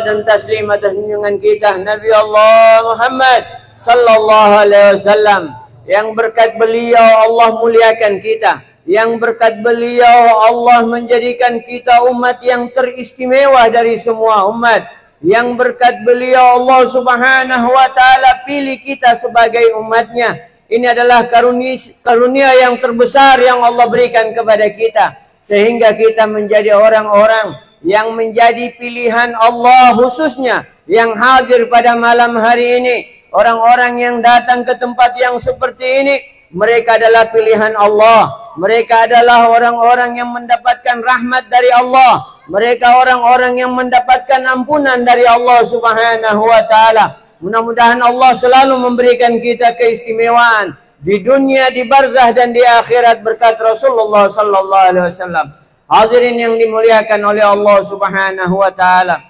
dan taslim atas junjungan kita Nabi Allah Muhammad sallallahu alaihi wasallam, yang berkat beliau Allah muliakan kita, yang berkat beliau Allah menjadikan kita umat yang teristimewa dari semua umat, yang berkat beliau Allah Subhanahu wa taala pilih kita sebagai umatnya. Ini adalah karunia yang terbesar yang Allah berikan kepada kita, sehingga kita menjadi orang-orang yang menjadi pilihan Allah, khususnya yang hadir pada malam hari ini. Orang-orang yang datang ke tempat yang seperti ini, mereka adalah pilihan Allah. Mereka adalah orang-orang yang mendapatkan rahmat dari Allah. Mereka orang-orang yang mendapatkan ampunan dari Allah Subhanahu wa taala. Mudah-mudahan Allah selalu memberikan kita keistimewaan di dunia, di barzah dan di akhirat berkat Rasulullah sallallahu alaihi wasallam. Hadirin yang dimuliakan oleh Allah Subhanahu wa taala.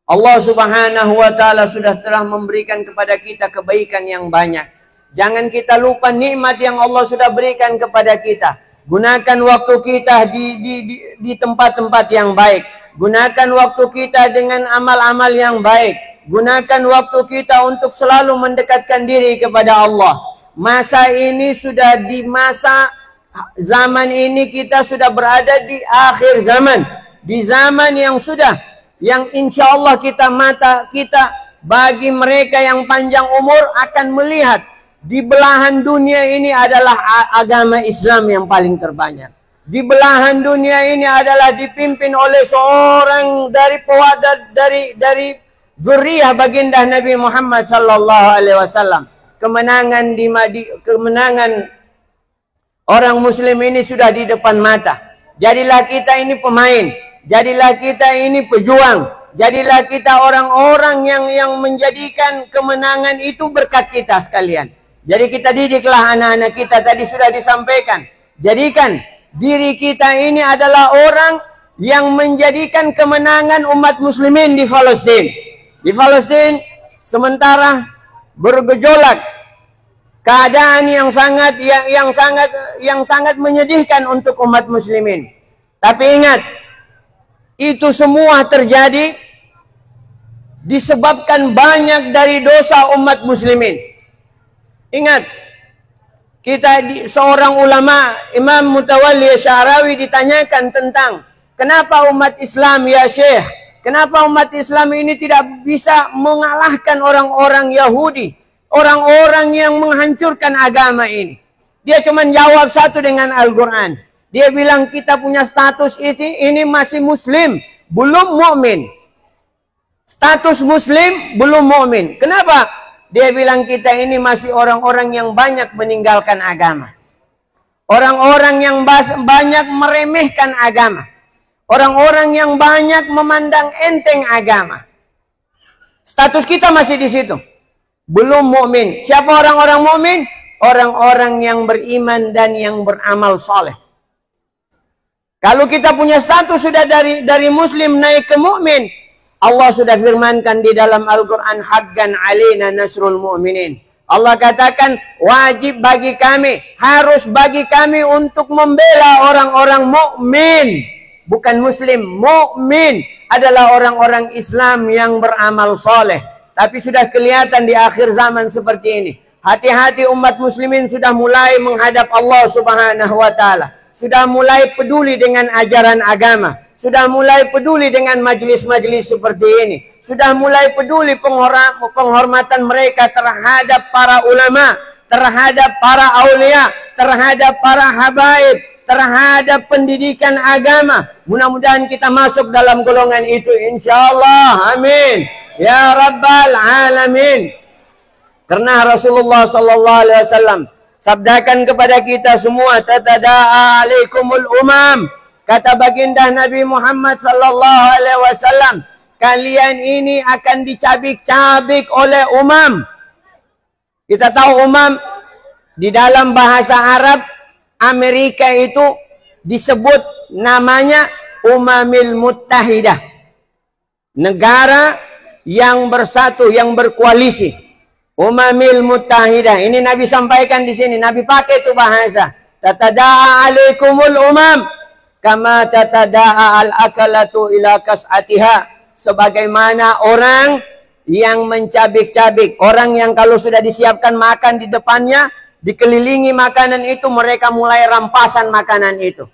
Allah Subhanahu wa taala sudah telah memberikan kepada kita kebaikan yang banyak. Jangan kita lupa nikmat yang Allah sudah berikan kepada kita. Gunakan waktu kita di tempat-tempat yang baik. Gunakan waktu kita dengan amal-amal yang baik. Gunakan waktu kita untuk selalu mendekatkan diri kepada Allah. Masa ini sudah di masa zaman ini, kita sudah berada di akhir zaman. Di zaman yang insya Allah mata kita bagi mereka yang panjang umur akan melihat di belahan dunia ini adalah agama Islam yang paling terbanyak. Di belahan dunia ini adalah dipimpin oleh seorang dari zuriyah baginda Nabi Muhammad sallallahu alaihi wasallam. Kemenangan orang muslim ini sudah di depan mata. Jadilah kita ini pemain, jadilah kita ini pejuang, jadilah kita orang-orang yang menjadikan kemenangan itu berkat kita sekalian. Jadi kita didiklah anak-anak kita, tadi sudah disampaikan. Jadikan diri kita ini adalah orang yang menjadikan kemenangan umat muslimin di Palestina. Di Palestina sementara bergejolak keadaan yang sangat menyedihkan untuk umat muslimin. Tapi ingat, itu semua terjadi disebabkan banyak dari dosa umat muslimin. Ingat, seorang ulama, Imam Mutawalli Sya'rawi, ditanyakan tentang kenapa umat Islam ya Syekh, kenapa umat Islam ini tidak bisa mengalahkan orang-orang Yahudi, orang-orang yang menghancurkan agama ini. Dia cuma jawab satu dengan Al-Quran. Dia bilang kita punya status ini masih muslim, belum mukmin. Status muslim, belum mukmin. Kenapa? Dia bilang kita ini masih orang-orang yang banyak meninggalkan agama. Orang-orang yang banyak meremehkan agama. Orang-orang yang banyak memandang enteng agama. Status kita masih di situ. Belum mukmin. Siapa orang-orang mukmin? Orang-orang yang beriman dan yang beramal saleh. Kalau kita punya status sudah dari muslim naik ke mukmin, Allah sudah firmankan di dalam Al-Quran, haqqan alaina nasrul mu'minin. Allah katakan wajib bagi kami, harus bagi kami untuk membela orang-orang mukmin, bukan muslim. Mukmin adalah orang-orang Islam yang beramal soleh. Tapi sudah kelihatan di akhir zaman seperti ini. Hati-hati umat muslimin sudah mulai menghadap Allah Subhanahu wa taala. Sudah mulai peduli dengan ajaran agama. Sudah mulai peduli dengan majelis-majelis seperti ini. Sudah mulai peduli penghormatan mereka terhadap para ulama, terhadap para aulia, terhadap para habaib, terhadap pendidikan agama. Mudah-mudahan kita masuk dalam golongan itu, insyaallah. Amin ya rabbal alamin. Karena Rasulullah sallallahu alaihi wasallam sabdakan kepada kita semua, tatada'a alaikumul umam. Kata baginda Nabi Muhammad sallallahu alaihi wasallam, kalian ini akan dicabik-cabik oleh umam. Kita tahu umam di dalam bahasa Arab Amerika itu disebut namanya Umamil Muttahidah. Negara yang bersatu, yang berkoalisi. Umamil Muttahidah. Ini Nabi sampaikan di sini. Nabi pakai itu bahasa. Tatada'a alaikumul umam kama tatada'a al-akalatu ila kas'atiha. sebagaimana orang yang mencabik-cabik. Orang yang kalau sudah disiapkan makan di depannya, dikelilingi makanan itu, mereka mulai rampasan makanan itu.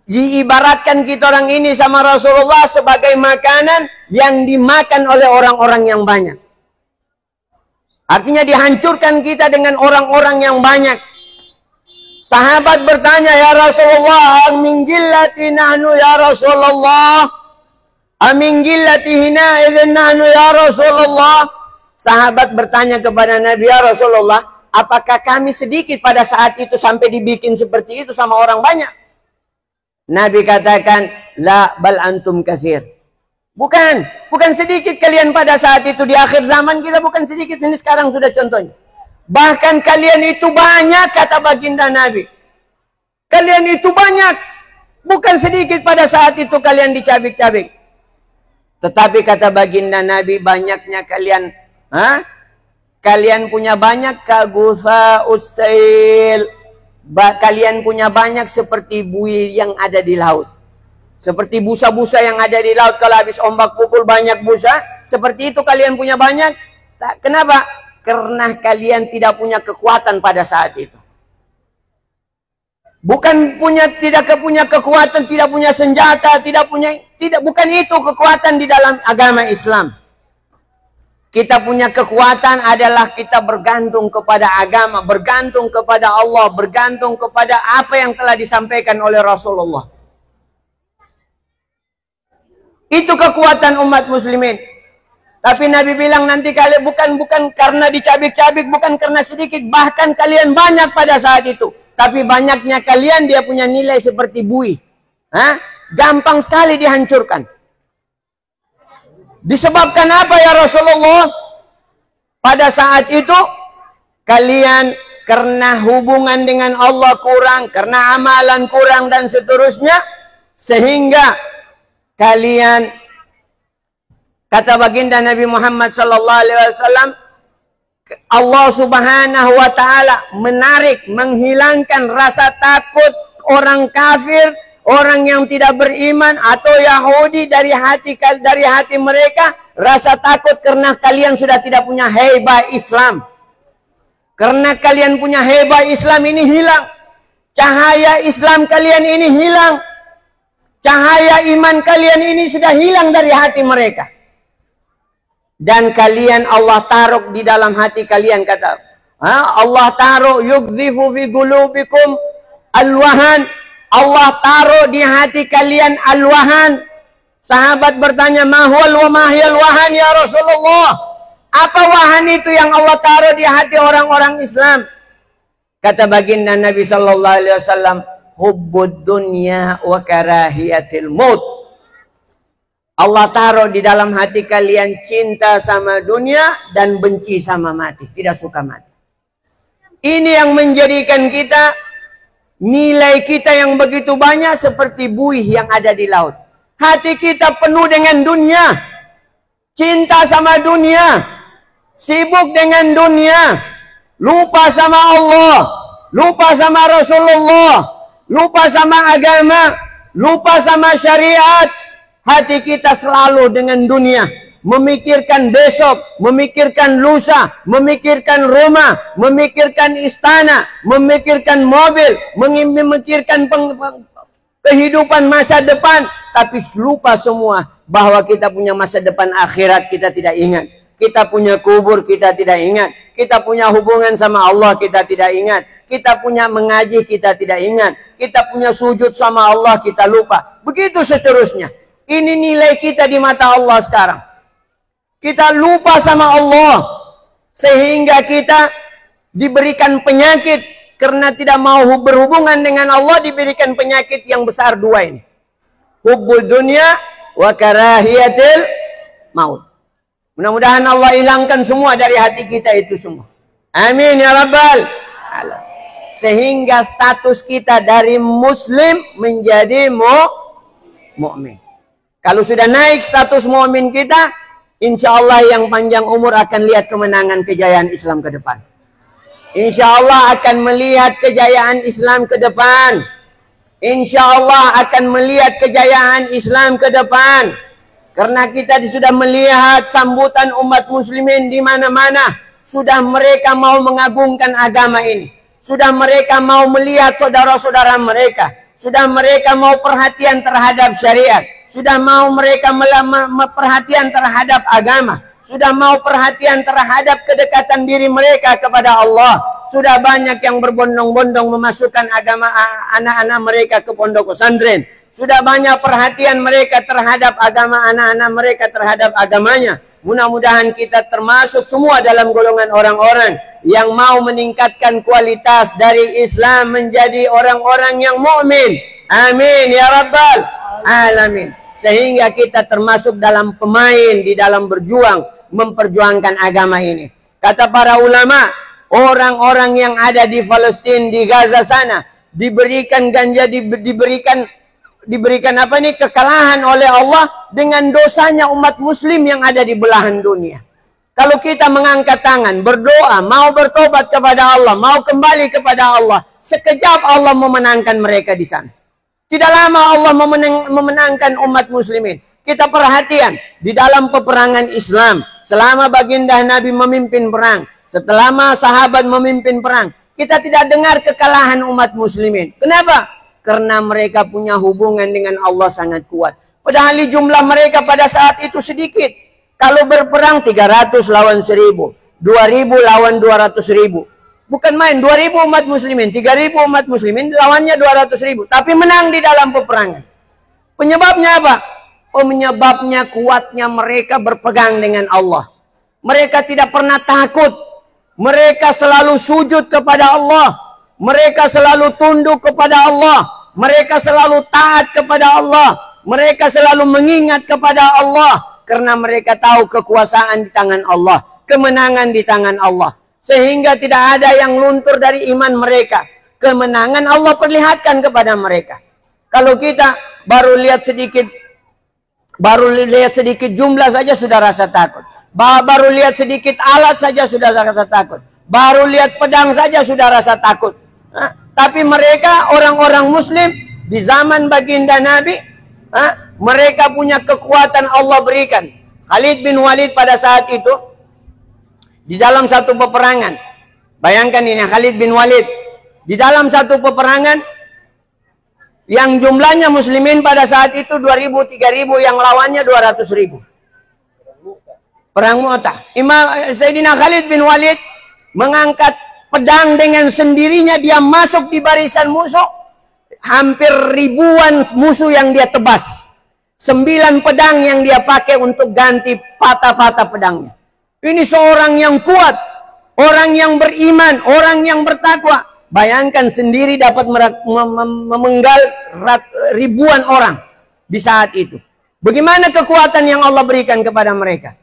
Diibaratkan kita orang ini sama Rasulullah sebagai makanan yang dimakan oleh orang-orang yang banyak. Artinya dihancurkan kita dengan orang-orang yang banyak. Sahabat bertanya, ya Rasulullah, amin gillati nahnu ya Rasulullah, amin gillati hina idzin nahnu ya Rasulullah. Sahabat bertanya kepada Nabi, ya Rasulullah, apakah kami sedikit pada saat itu sampai dibikin seperti itu sama orang banyak? Nabi katakan, la bal antum katsir. Bukan sedikit kalian pada saat itu. Di akhir zaman kita bukan sedikit, ini sekarang sudah contohnya. Bahkan kalian itu banyak, kata baginda Nabi. Kalian itu banyak. Bukan sedikit pada saat itu kalian dicabik-cabik. Tetapi kata baginda Nabi, banyaknya kalian, kalian punya banyak kagusa usail. Kalian punya banyak seperti buih yang ada di laut. Seperti busa-busa yang ada di laut. Kalau habis ombak pukul banyak busa. Seperti itu kalian punya banyak. Kenapa? Karena kalian tidak punya kekuatan pada saat itu. Tidak punya kekuatan, tidak punya senjata, bukan itu kekuatan di dalam agama Islam. Kita punya kekuatan adalah kita bergantung kepada agama, bergantung kepada Allah, bergantung kepada apa yang telah disampaikan oleh Rasulullah. Itu kekuatan umat muslimin. Tapi Nabi bilang nanti kalian bukan karena dicabik-cabik, bukan karena sedikit, bahkan kalian banyak pada saat itu. Tapi banyaknya kalian dia punya nilai seperti buih. Gampang sekali dihancurkan. Disebabkan apa ya Rasulullah? Pada saat itu kalian karena hubungan dengan Allah kurang, karena amalan kurang dan seterusnya, sehingga kalian, kata baginda Nabi Muhammad sallallahu alaihi wasallam, Allah Subhanahu wa taala menarik, menghilangkan rasa takut orang kafir, orang yang tidak beriman atau Yahudi dari hati mereka, rasa takut karena kalian sudah tidak punya haibah Islam. Karena kalian punya haibah Islam ini hilang. Cahaya Islam kalian ini hilang. Cahaya iman kalian ini sudah hilang dari hati mereka. Dan kalian Allah taruh di dalam hati kalian, kata Allah taruh yugzifu fi qulubikum alwahan. Allah taruh di hati kalian alwahan. Sahabat bertanya, mahwal wa mahyal wahan ya Rasulullah. Apa wahan itu yang Allah taruh di hati orang-orang Islam? Kata baginda Nabi sallallahu alaihi wasallam, hubbud dunya wa karahiyatil maut. Allah taruh di dalam hati kalian cinta sama dunia dan benci sama mati, tidak suka mati. Ini yang menjadikan kita, nilai kita yang begitu banyak seperti buih yang ada di laut. Hati kita penuh dengan dunia, cinta sama dunia, sibuk dengan dunia, lupa sama Allah, lupa sama Rasulullah, lupa sama agama, lupa sama syariat. Hati kita selalu dengan dunia, memikirkan besok, memikirkan lusa, memikirkan rumah, memikirkan istana, memikirkan mobil, memikirkan kehidupan masa depan, tapi lupa semua bahwa kita punya masa depan akhirat, kita tidak ingat. Kita punya kubur, kita tidak ingat. Kita punya hubungan sama Allah, kita tidak ingat. Kita punya mengaji, kita tidak ingat. Kita punya sujud sama Allah, kita lupa. Begitu seterusnya. Ini nilai kita di mata Allah sekarang. Kita lupa sama Allah. Sehingga kita diberikan penyakit. Karena tidak mau berhubungan dengan Allah, diberikan penyakit yang besar dua ini. Hubbul dunya wa karahiyatil maut. Mudah-mudahan Allah hilangkan semua dari hati kita itu semua. Amin ya Rabbal alamin. Sehingga status kita dari muslim menjadi mukmin. Kalau sudah naik status mukmin kita, insya Allah yang panjang umur akan lihat kemenangan kejayaan Islam ke depan. Insya Allah akan melihat kejayaan Islam ke depan. Insya Allah akan melihat kejayaan Islam ke depan. Karena kita sudah melihat sambutan umat muslimin di mana-mana. Sudah mereka mau mengagungkan agama ini. Sudah mereka mau melihat saudara-saudara mereka. Sudah mereka mau perhatian terhadap syariat. Sudah mau mereka perhatian terhadap agama. Sudah mau perhatian terhadap kedekatan diri mereka kepada Allah. Sudah banyak yang berbondong-bondong memasukkan agama anak-anak mereka ke pondok pesantren. Sudah banyak perhatian mereka terhadap agama anak-anak mereka terhadap agamanya. Mudah-mudahan kita termasuk semua dalam golongan orang-orang yang mau meningkatkan kualitas dari Islam menjadi orang-orang yang mukmin. Amin ya rabbal alamin. Sehingga kita termasuk dalam pemain di dalam berjuang memperjuangkan agama ini. Kata para ulama, orang-orang yang ada di Palestina, di Gaza sana, diberikan ganja, diberikan apa nih, kekalahan oleh Allah dengan dosanya umat muslim yang ada di belahan dunia. Kalau kita mengangkat tangan, berdoa, mau bertobat kepada Allah, mau kembali kepada Allah, sekejap Allah memenangkan mereka di sana. Tidak lama Allah memenangkan umat muslimin. Kita perhatian di dalam peperangan Islam, selama baginda Nabi memimpin perang, setelah sahabat memimpin perang, kita tidak dengar kekalahan umat muslimin. Kenapa? Karena mereka punya hubungan dengan Allah sangat kuat. Padahal jumlah mereka pada saat itu sedikit. Kalau berperang 300 lawan 1000, 2000 lawan 200.000. Bukan main, 2000 umat muslimin, 3000 umat muslimin, lawannya 200.000. Tapi menang di dalam peperangan. Penyebabnya apa? Menyebabnya kuatnya mereka berpegang dengan Allah. Mereka tidak pernah takut. Mereka selalu sujud kepada Allah. Mereka selalu tunduk kepada Allah. Mereka selalu taat kepada Allah. Mereka selalu mengingat kepada Allah. Karena mereka tahu kekuasaan di tangan Allah. Kemenangan di tangan Allah. Sehingga tidak ada yang luntur dari iman mereka. Kemenangan Allah perlihatkan kepada mereka. Kalau kita baru lihat sedikit jumlah saja sudah rasa takut. Baru lihat sedikit alat saja sudah rasa takut. Baru lihat pedang saja sudah rasa takut. Tapi mereka orang-orang muslim di zaman baginda Nabi, mereka punya kekuatan Allah berikan. Khalid bin Walid pada saat itu di dalam satu peperangan. Bayangkan ini Khalid bin Walid di dalam satu peperangan yang jumlahnya muslimin pada saat itu 2000, 3000, yang lawannya 200.000. Perang Mu'tah. Sayyidina Khalid bin Walid mengangkat pedang dengan sendirinya, dia masuk di barisan musuh. Hampir ribuan musuh yang dia tebas. 9 pedang yang dia pakai untuk ganti patah-patah pedangnya. Ini seorang yang kuat, orang yang beriman, orang yang bertakwa. Bayangkan sendiri dapat memenggal ribuan orang di saat itu. Bagaimana kekuatan yang Allah berikan kepada mereka?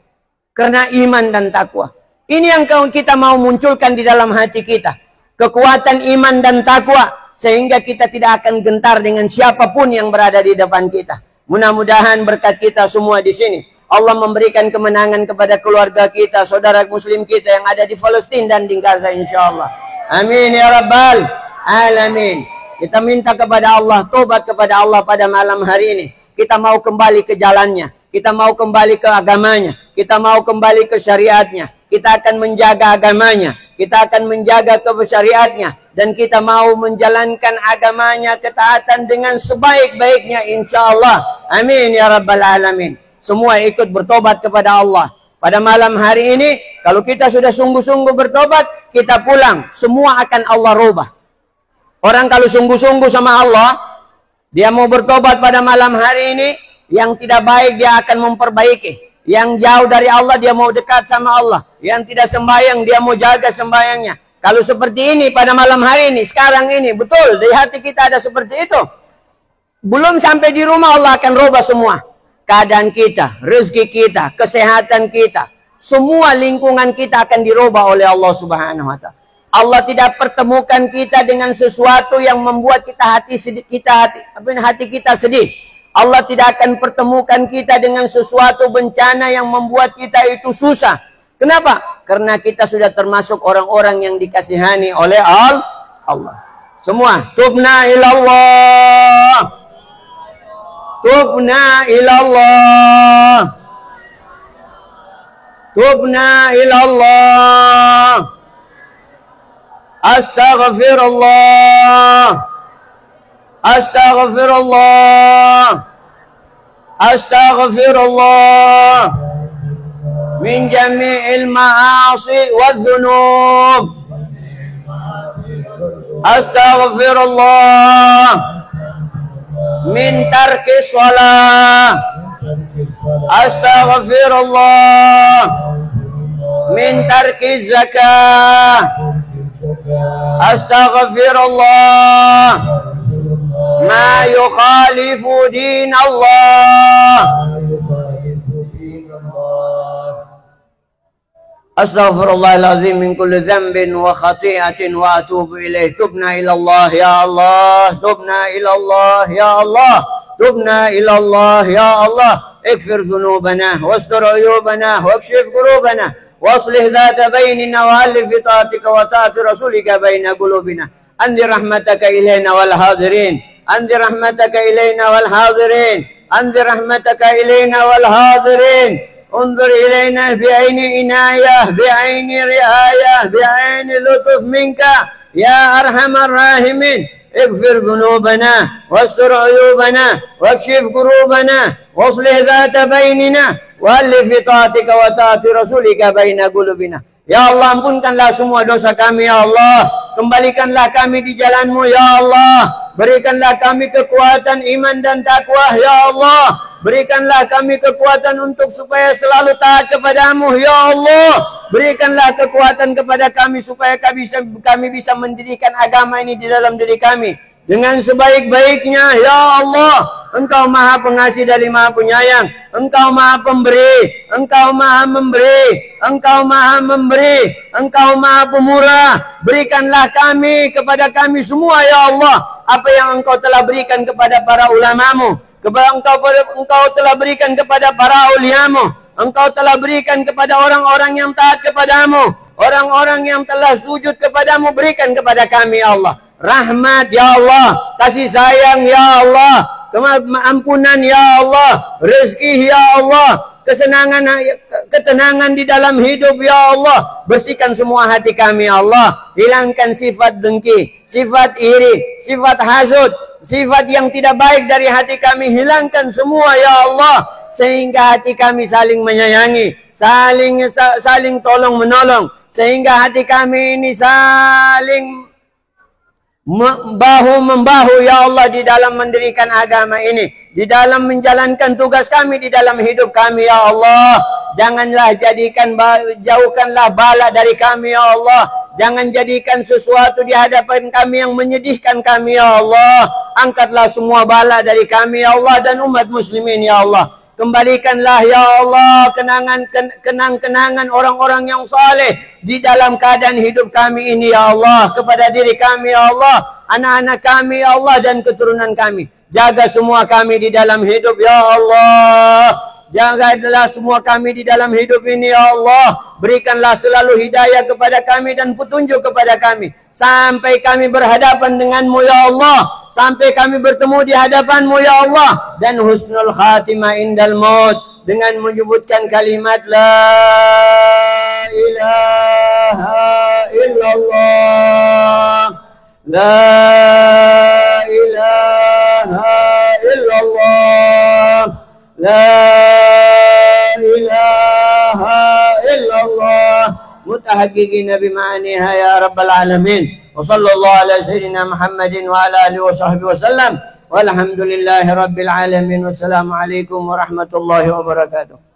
Karena iman dan takwa. Ini yang kita mau munculkan di dalam hati kita. Kekuatan iman dan takwa. Sehingga kita tidak akan gentar dengan siapapun yang berada di depan kita. Mudah-mudahan berkat kita semua di sini. Allah memberikan kemenangan kepada keluarga kita, saudara muslim kita yang ada di Palestina dan di Gaza insyaAllah. Amin ya rabbal alamin. Kita minta kepada Allah, tobat kepada Allah pada malam hari ini. Kita mau kembali ke jalannya. Kita mau kembali ke agamanya. Kita mau kembali ke syariatnya. Kita akan menjaga agamanya. Kita akan menjaga kesyariatnya. Dan kita mau menjalankan agamanya, ketaatan dengan sebaik-baiknya insyaAllah. Amin ya rabbal alamin. Semua ikut bertobat kepada Allah. Pada malam hari ini, kalau kita sudah sungguh-sungguh bertobat, kita pulang. Semua akan Allah rubah. Orang kalau sungguh-sungguh sama Allah, dia mau bertobat pada malam hari ini, yang tidak baik dia akan memperbaiki. Yang jauh dari Allah, dia mau dekat sama Allah. Yang tidak sembahyang, dia mau jaga sembahyangnya. Kalau seperti ini pada malam hari ini, sekarang ini, betul, di hati kita ada seperti itu. Belum sampai di rumah, Allah akan rubah semua. Keadaan kita, rezeki kita, kesehatan kita, semua lingkungan kita akan dirubah oleh Allah Subhanahu wa Ta'ala. Allah tidak pertemukan kita dengan sesuatu yang membuat hati kita sedih. Allah tidak akan pertemukan kita dengan sesuatu bencana yang membuat kita itu susah. Kenapa? Karena kita sudah termasuk orang-orang yang dikasihani oleh Allah. Semua tubna ilallah. Tubna ilallah. Tubna ilallah. Astaghfirullah. Astaghfirullah. Astaghfirullah. Min jami'il ma'asi wadh-dhunub. Astaghfirullah. Min tarki shalah. Astaghfirullah. Min tarki zakah. Astaghfirullah. Ma yukhalifu din Allah. Astaghfirullahaladzim min kulli dhanbin wa khati'atin wa atubu ilaih. Tubna ilallah ya Allah. Tubna ilallah ya Allah. Tubna ilallah ya Allah. Ikfir dhunubana wastur uyubana wakshif kurubana waslih dhata bainina wa alif fi ta'atika wa ta'ati rasulika baina qulubina. Anzir rahmataka ilayna wal hadirin. Anzir rahmataka ilayna wal hadirin. Anzir rahmataka ilayna wal hadirin. انظر إلينا بعين عناية بعين رعاية بعين لطف منك يا أرحم الراحمين. اغفر ذنوبنا واستر عيوبنا واكشف كروبنا واصلح ذات بيننا وألف طاعتك وطاعة رسولك بين قلوبنا. Ya Allah, ampunkanlah semua dosa kami ya Allah. Kembalikanlah kami di jalan-Mu ya Allah. Berikanlah kami kekuatan iman dan takwa ya Allah. Berikanlah kami kekuatan untuk supaya selalu taat kepada-Mu ya Allah. Berikanlah kekuatan kepada kami supaya kami bisa mendirikan agama ini di dalam diri kami dengan sebaik-baiknya ya Allah. Engkau Maha Pengasih dari Maha Penyayang. Engkau Maha Pemberi. Engkau Maha Memberi. Engkau Maha Memberi. Engkau Maha Pemurah. Berikanlah kami kepada kami semua ya Allah apa yang Engkau telah berikan kepada para ulama-Mu. Engkau telah berikan kepada para aulia-Mu. Engkau telah berikan kepada orang-orang yang taat kepada-Mu. Orang-orang yang telah sujud kepada-Mu, berikan kepada kami ya Allah. Rahmat ya Allah. Kasih sayang ya Allah. Ampunan ya Allah. Rezeki ya Allah. Ketenangan di dalam hidup ya Allah. Bersihkan semua hati kami ya Allah. Hilangkan sifat dengki, sifat iri, sifat hasud, sifat yang tidak baik dari hati kami. Hilangkan semua ya Allah. Sehingga hati kami saling menyayangi, saling tolong menolong. Sehingga hati kami ini saling bahu-membahu ya Allah di dalam mendirikan agama ini, di dalam menjalankan tugas kami di dalam hidup kami ya Allah. Janganlah jauhkanlah bala dari kami ya Allah. Jangan jadikan sesuatu di hadapan kami yang menyedihkan kami ya Allah. Angkatlah semua bala dari kami ya Allah dan umat muslimin ya Allah. Kembalikanlah ya Allah kenang-kenangan orang-orang yang saleh di dalam keadaan hidup kami ini ya Allah, kepada diri kami ya Allah, anak-anak kami ya Allah dan keturunan kami. Jaga semua kami di dalam hidup ya Allah. Jagalah semua kami di dalam hidup ini ya Allah. Berikanlah selalu hidayah kepada kami dan petunjuk kepada kami sampai kami berhadapan dengan-Mu ya Allah. Sampai kami bertemu di hadapan-Mu ya Allah. Dan husnul khatimah indal maut. Dengan menyebutkan kalimat La ilaha illallah. La ilaha illallah. La ilaha illallah. Mutahaqqiqina bima'aniha ya rabbal alamin. وصلى الله على سيدنا محمد وعلى آله وصحبه وسلم والحمد لله رب العالمين والسلام عليكم ورحمة الله وبركاته.